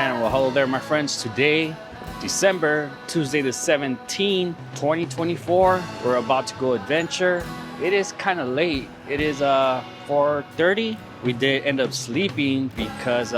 And well, hello there, my friends. Today, December, Tuesday the 17th, 2024. We're about to go adventure. It is kind of late. It is 4:30. We did end up sleeping because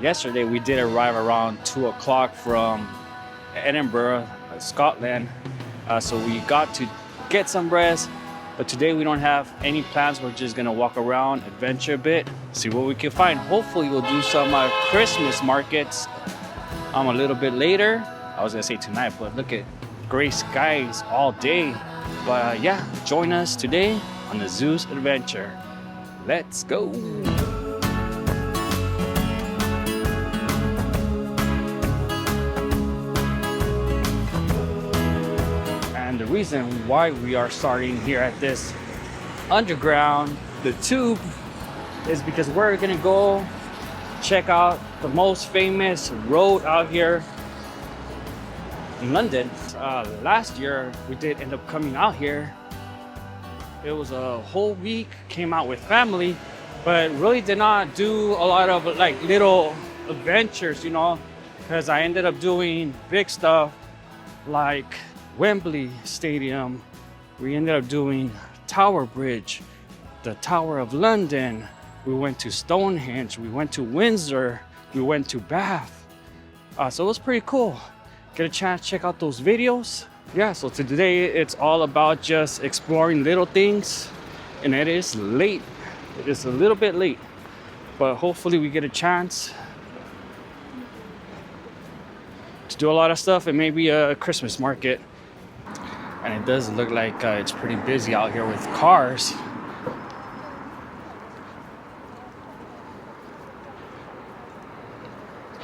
yesterday we did arrive around 2 o'clock from Edinburgh, Scotland. So we got to get some rest. But today we don't have any plans. We're just gonna walk around, adventure a bit, see what we can find. Hopefully we'll do some Christmas markets a little bit later. I was gonna say tonight, but look at gray skies all day. But yeah, join us today on the Zeus adventure. Let's go. And the reason why we are starting here at this underground, the tube, is because we're gonna go check out the most famous road out here in London. Last year we did end up coming out here. It was a whole week, came out with family, but really did not do a lot of like little adventures, you know, because I ended up doing big stuff like Wembley Stadium. We ended up doing Tower Bridge, the Tower of London. We went to Stonehenge. We went to Windsor. We went to Bath. So it was pretty cool. Get a chance to check out those videos. Yeah, so today it's all about just exploring little things, and it is late. It is a little bit late, but hopefully we get a chance to do a lot of stuff and maybe a Christmas market. And it does look like it's pretty busy out here with cars.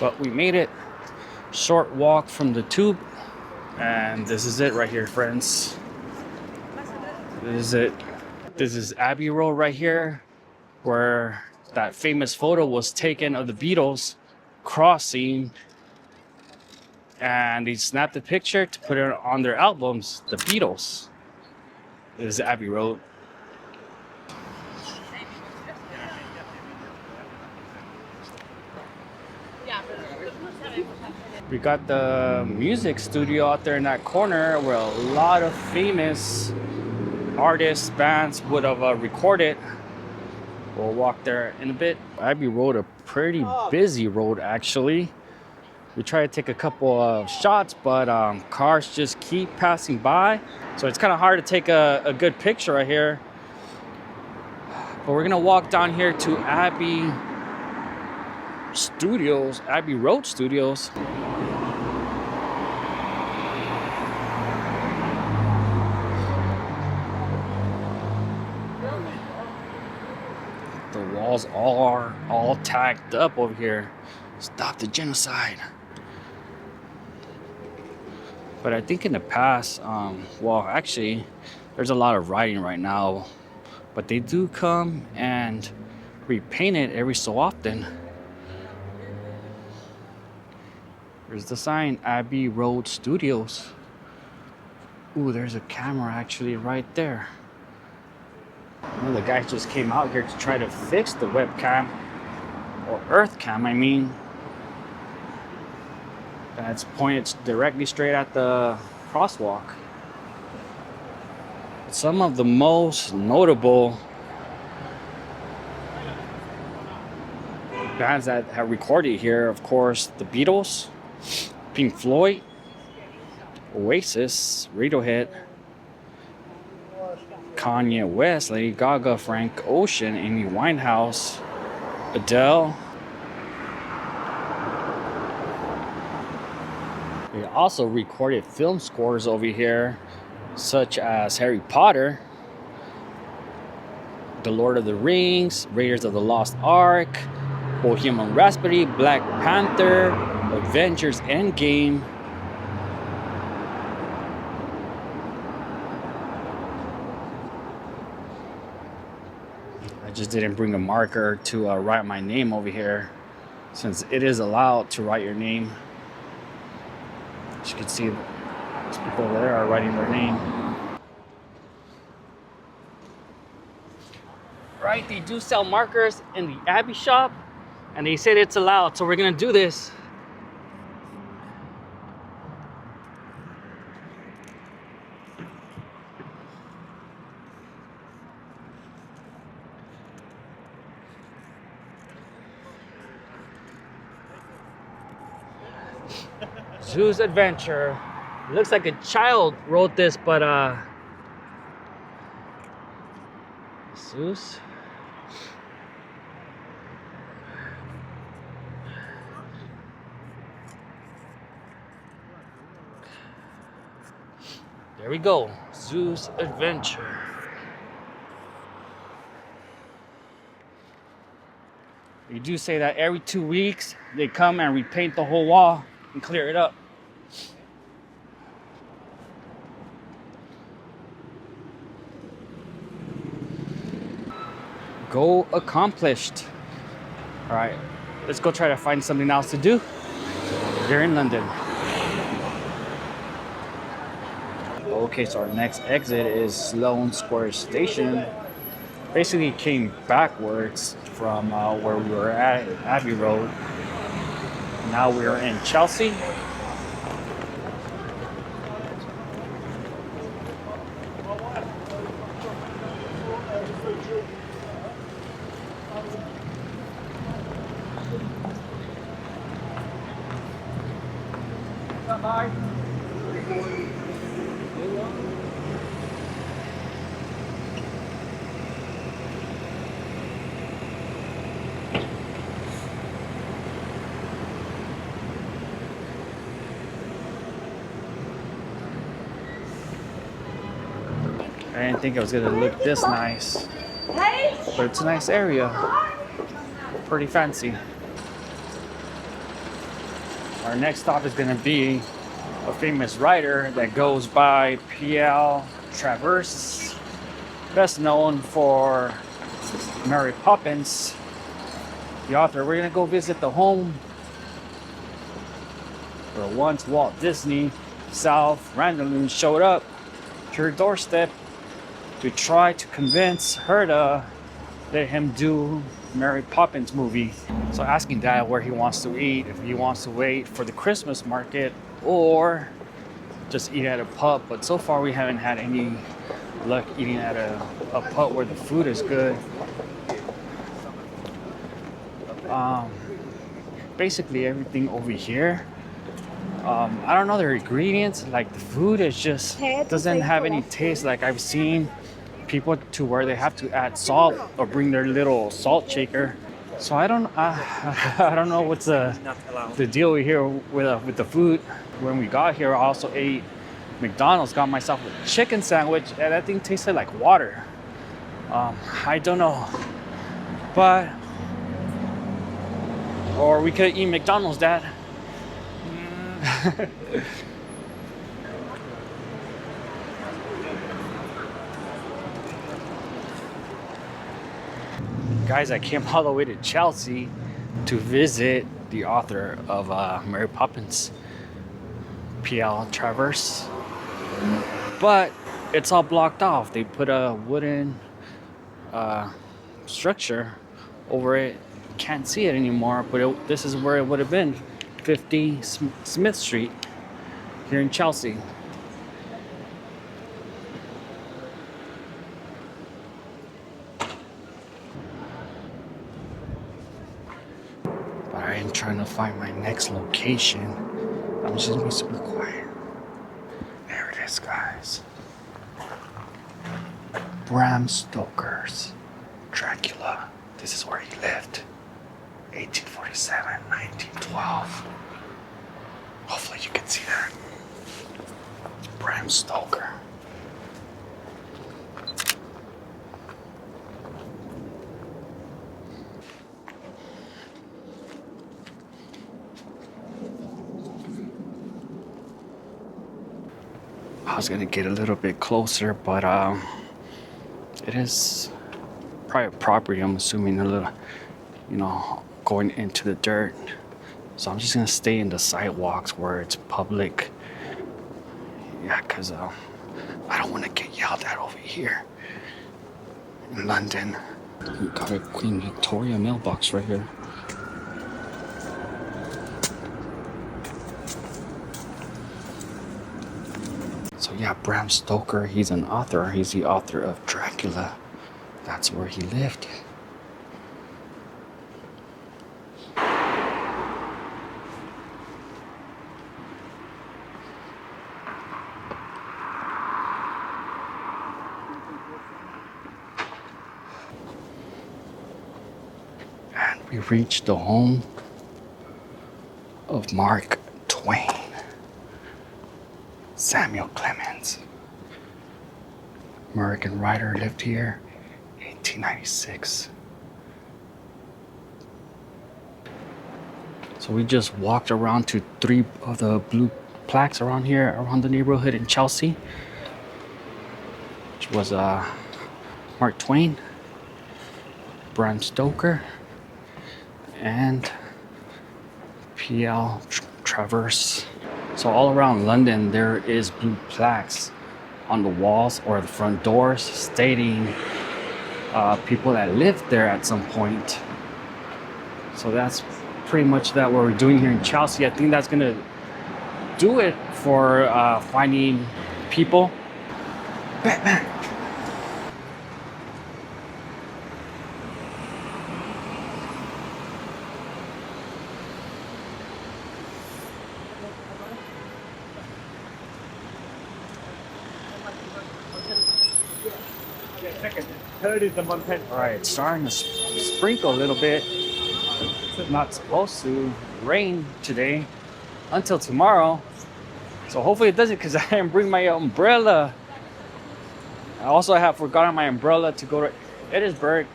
But we made it. Short walk from the tube. And this is it right here, friends. This is it. This is Abbey Road right here, where that famous photo was taken of the Beatles crossing. And they snapped the picture to put it on their albums, the Beatles. This is Abbey Road. We got the music studio out there in that corner where a lot of famous artists, bands would have recorded. We'll walk there in a bit. Abbey Road, a pretty busy road actually. We try to take a couple of shots, but cars just keep passing by. So it's kind of hard to take a good picture right here. But we're gonna walk down here to Abbey Road Studios. The walls are all tacked up over here. Stop the genocide. But I think in the past, well, actually, there's a lot of writing right now, but they do come and repaint it every so often. There's the sign, Abbey Road Studios. Ooh, there's a camera actually right there. One of the guys just came out here to try to fix the webcam, or earth cam, I mean. That's pointed directly straight at the crosswalk. Some of the most notable bands that have recorded here, of course, the Beatles, Pink Floyd, Oasis, Radiohead, Kanye West, Lady Gaga, Frank Ocean, Amy Winehouse, Adele. We also recorded film scores over here, such as Harry Potter, The Lord of the Rings, Raiders of the Lost Ark, Bohemian Rhapsody, Black Panther, Avengers Endgame. I just didn't bring a marker to write my name over here, since it is allowed to write your name. As you can see, those people over there are writing their name. Right, they do sell markers in the Abbey shop, and they said it's allowed, so we're gonna do this. Zeus Adventure. It looks like a child wrote this, but Zeus. There we go. Zeus Adventure. You do say that every 2 weeks they come and repaint the whole wall and clear it up. Goal accomplished. All right, let's go try to find something else to do here in London. Okay, so our next exit is Sloane Square Station. Basically came backwards from where we were at Abbey Road. Now we're in Chelsea. I didn't think it was gonna look this nice, but it's a nice area. Pretty fancy. Our next stop is gonna be a famous writer that goes by P.L. Travers, best known for Mary Poppins, the author. We're gonna go visit the home where once Walt Disney himself randomly showed up to her doorstep to try to convince her to let him do Mary Poppins movie. So asking Dad where he wants to eat, if he wants to wait for the Christmas market or just eat at a pub. But so far we haven't had any luck eating at a pub where the food is good. Basically everything over here, I don't know their ingredients, like the food is just doesn't have any taste. Like I've seen people to where they have to add salt or bring their little salt shaker. So I don't know what's the deal here with the food. When we got here, I also ate McDonald's, got myself a chicken sandwich, and that thing tasted like water. I don't know, but or we could eat McDonald's, Dad. Guys, I came all the way to Chelsea to visit the author of Mary Poppins, P.L. Travers, but it's all blocked off. They put a wooden structure over it. Can't see it anymore, but this is where it would have been, 50 Smith Street here in Chelsea. But I am trying to find my next location. I'm just gonna be super quiet. There it is, guys. Bram Stoker's Dracula. This is where he lived. 1847, 1912. Hopefully you can see that. Bram Stoker. I was gonna get a little bit closer, but it is private property. I'm assuming a little, going into the dirt. So I'm just gonna stay in the sidewalks where it's public. Yeah, cause I don't want to get yelled at over here in London. We got a Queen Victoria mailbox right here. So yeah, Bram Stoker, he's an author. He's the author of Dracula. That's where he lived. We reached the home of Mark Twain. Samuel Clemens. American writer, lived here 1896. So we just walked around to 3 of the blue plaques around here, around the neighborhood in Chelsea, which was Mark Twain, Bram Stoker, and P.L. Travers. So all around London, there is blue plaques on the walls or the front doors stating people that lived there at some point. So that's pretty much that what we're doing here in Chelsea. I think that's gonna do it for finding people. Batman. All right, it's starting to sprinkle a little bit. It's not supposed to rain today until tomorrow. So hopefully it doesn't, because I didn't bring my umbrella. I also have forgotten my umbrella to go to Edinburgh.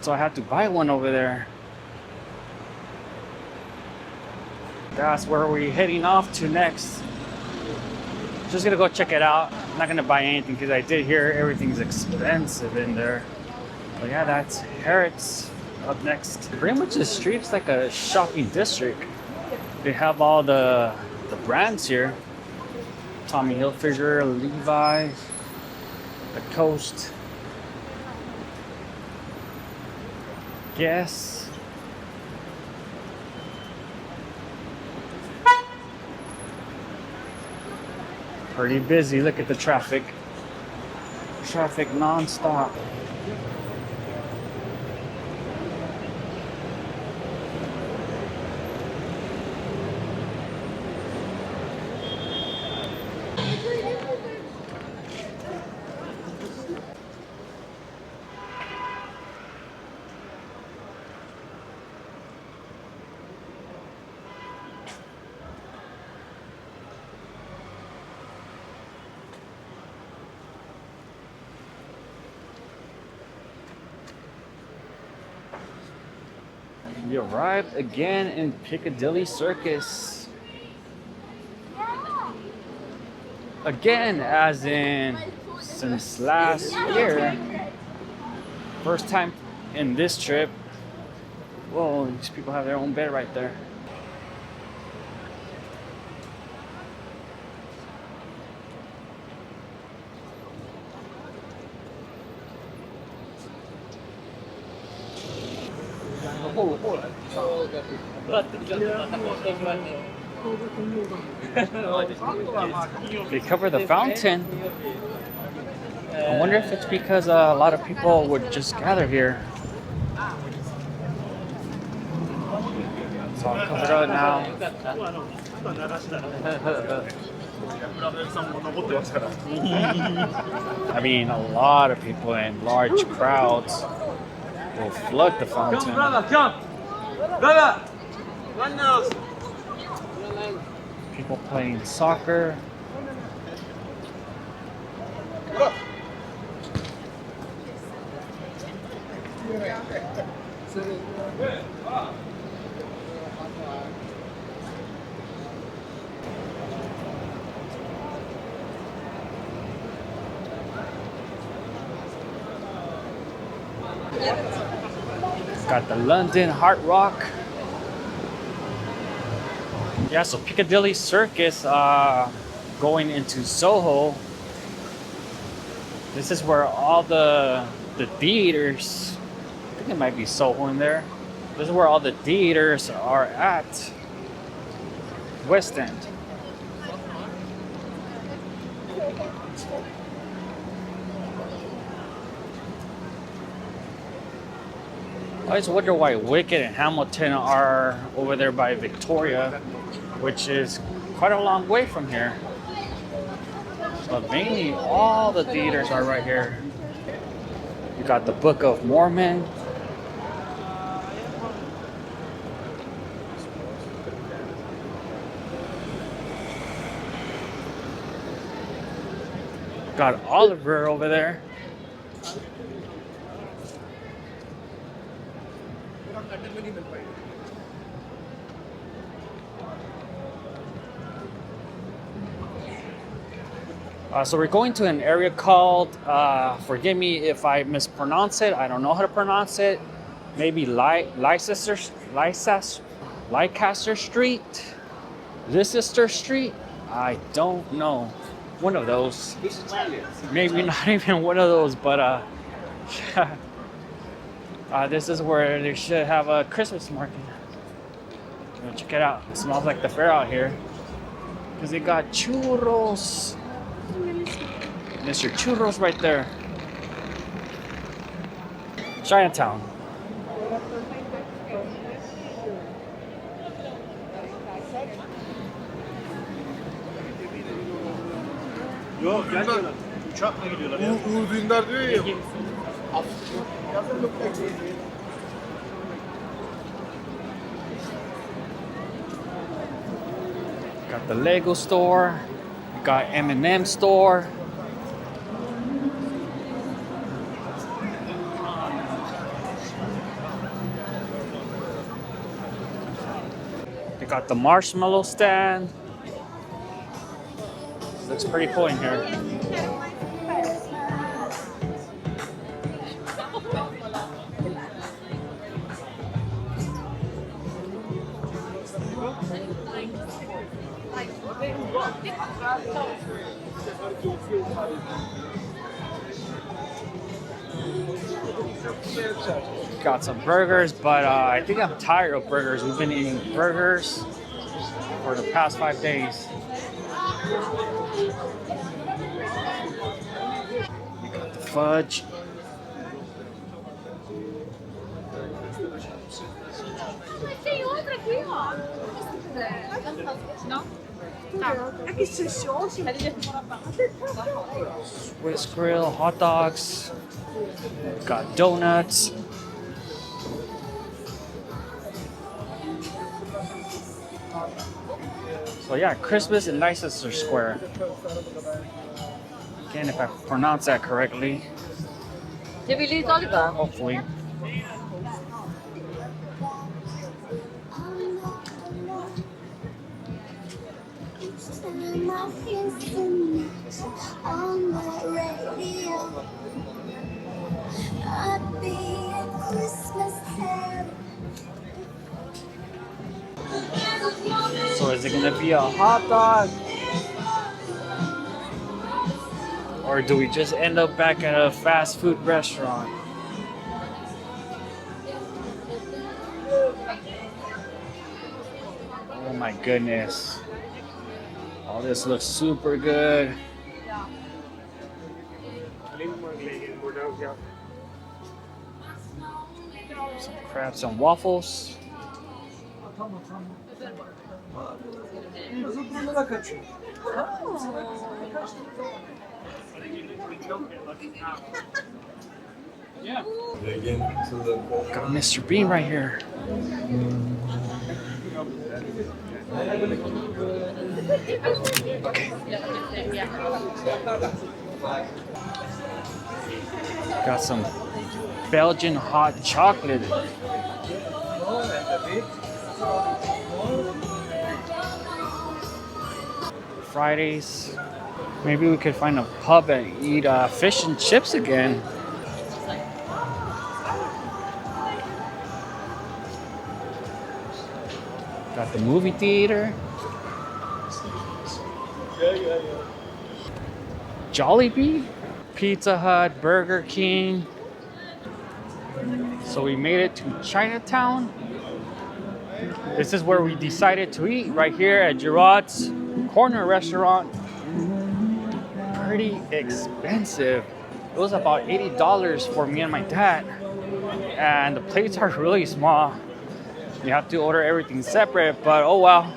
So I had to buy one over there. That's where we're heading off to next. Just gonna go check it out. I'm not gonna buy anything because I did hear everything's expensive in there. But yeah, that's Harrods up next. Pretty much the street's like a shopping district. They have all the brands here. Tommy Hilfiger, Levi, the Coast, Guess. Pretty busy. Look at the traffic. Traffic non-stop. We arrived again in Piccadilly Circus. Again, as in since last year. First time in this trip. Whoa, these people have their own bed right there. They cover the fountain. I wonder if it's because a lot of people would just gather here. It's all covered up now. I mean, a lot of people in large crowds will flood the fountain. People playing soccer. Got the London Hard Rock. Yeah, so Piccadilly Circus going into Soho. This is where all the theaters, I think it might be Soho in there. This is where all the theaters are at. West End. I always wonder why Wicked and Hamilton are over there by Victoria, which is quite a long way from here. But mainly all the theaters are right here. You Got the Book of Mormon. Got Oliver over there. So we're going to an area called, forgive me if I mispronounce it. I don't know how to pronounce it. Maybe Leicester Street? Leicester Street? I don't know. One of those. Maybe not even one of those, but this is where they should have a Christmas market. Check it out. It smells like the fair out here. Because they got churros. Mr. Churros right there. Chinatown. Yok gelmiyorlar. Uçakla gidiyorlar ya. Uğur Dündar diyor ya. Got the Lego store. Got M&M store. They got the marshmallow stand. Looks pretty cool in here. Got some burgers, but I think I'm tired of burgers. We've been eating burgers for the past 5 days. We got the fudge. Swiss grill, hot dogs. Got donuts. So yeah, Christmas in Leicester Square. Again, if I pronounce that correctly. Hopefully. So is it gonna be a hot dog? Or do we just end up back at a fast food restaurant? Oh my goodness. All this looks super good. Some crabs and waffles. Yeah. Got Mr. Bean right here. Okay. Got some Belgian hot chocolate. Fridays. Maybe we could find a pub and eat fish and chips again. Got the movie theater. Jollibee, Pizza Hut, Burger King. So we made it to Chinatown. This is where we decided to eat, right here at Gerard's Corner Restaurant. Pretty expensive. It was about $80 for me and my dad. And the plates are really small. You have to order everything separate, but oh well.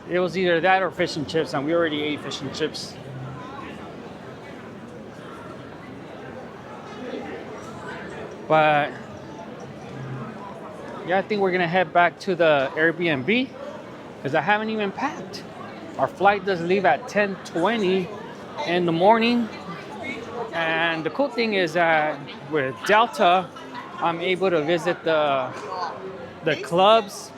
It was either that or fish and chips, and we already ate fish and chips. But yeah, I think we're gonna head back to the Airbnb because I haven't even packed. Our flight does leave at 10:20 in the morning. And the cool thing is that with Delta, I'm able to visit the clubs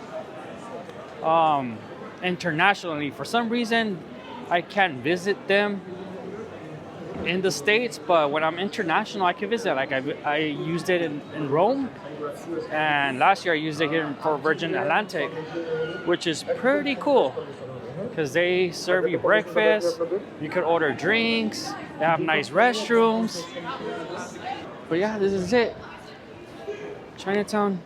internationally. For some reason, I can't visit them in the States, but when I'm international, I can visit. Like I used it in Rome, and last year I used it here for Virgin Atlantic, which is pretty cool because they serve you breakfast, you could order drinks, they have nice restrooms. But yeah, this is it. Chinatown.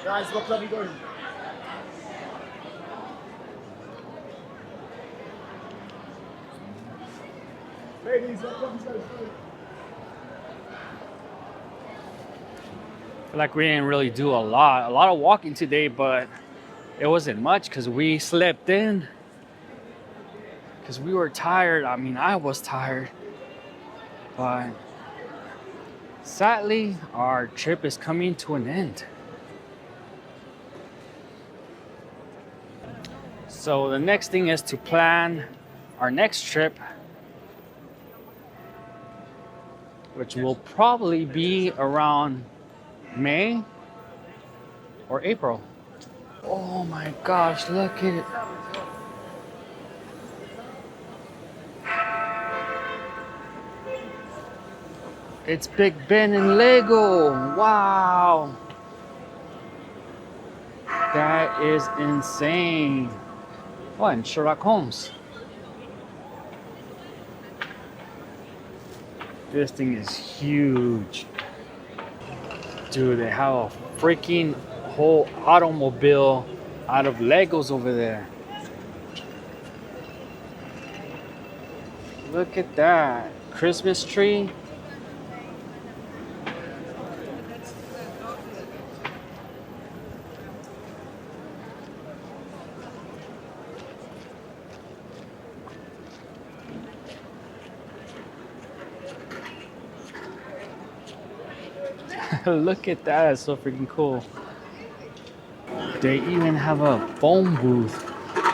Guys, what club are you going? Ladies, what club are you going? Feel like we didn't really do a lot of walking today, but it wasn't much because we slept in because we were tired. I mean, I was tired, but sadly our trip is coming to an end. So the next thing is to plan our next trip, which will probably be around May or April. Oh my gosh, look at it. It's Big Ben and Lego. Wow. That is insane. Oh, and Sherlock Holmes. This thing is huge. Dude, they have a freaking whole automobile out of Legos over there. Look at that. Christmas tree. Look at that, it's so freaking cool. They even have a phone booth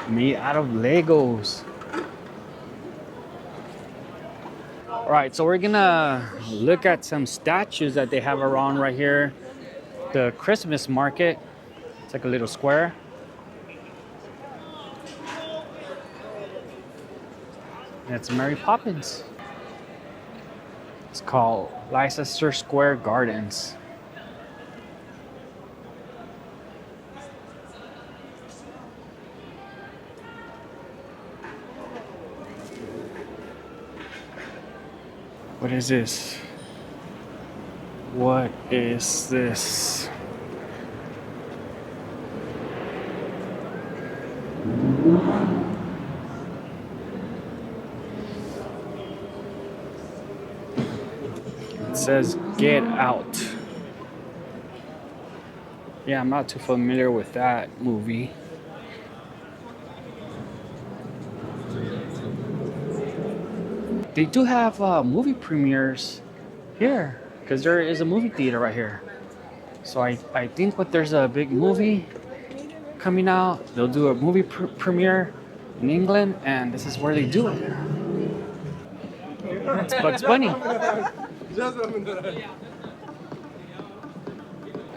made out of Legos. All right, so we're gonna look at some statues that they have around right here. The Christmas market. It's like a little square. And it's Mary Poppins. It's called Leicester Square Gardens. What is this? What is this? It says Get Out. Yeah, I'm not too familiar with that movie. They do have movie premieres here because there is a movie theater right here. So I think when there's a big movie coming out, they'll do a movie premiere in England, and this is where they do it. It's Bugs Bunny.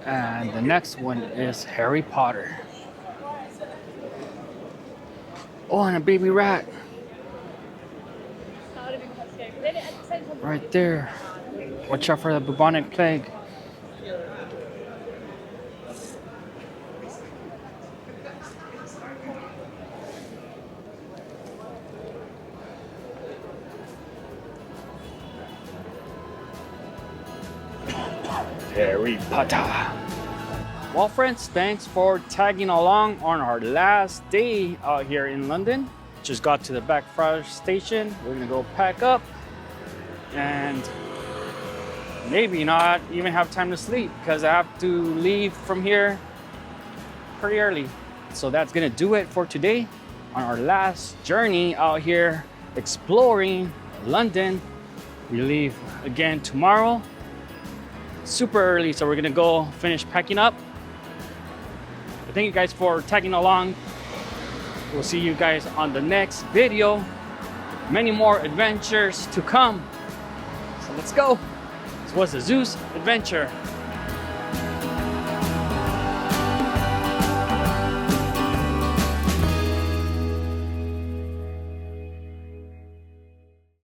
And the next one is Harry Potter. Oh, and a baby rat. Right there. Watch out for the bubonic plague. Harry Potter. Well, friends, thanks for tagging along on our last day out here in London. Just got to the Blackfriars station. We're gonna go pack up and maybe not even have time to sleep because I have to leave from here pretty early. So that's gonna do it for today on our last journey out here exploring London. We leave again tomorrow, super early, so we're gonna go finish packing up. But thank you guys for tagging along. We'll see you guys on the next video. Many more adventures to come. So let's go. This was the Zeus adventure.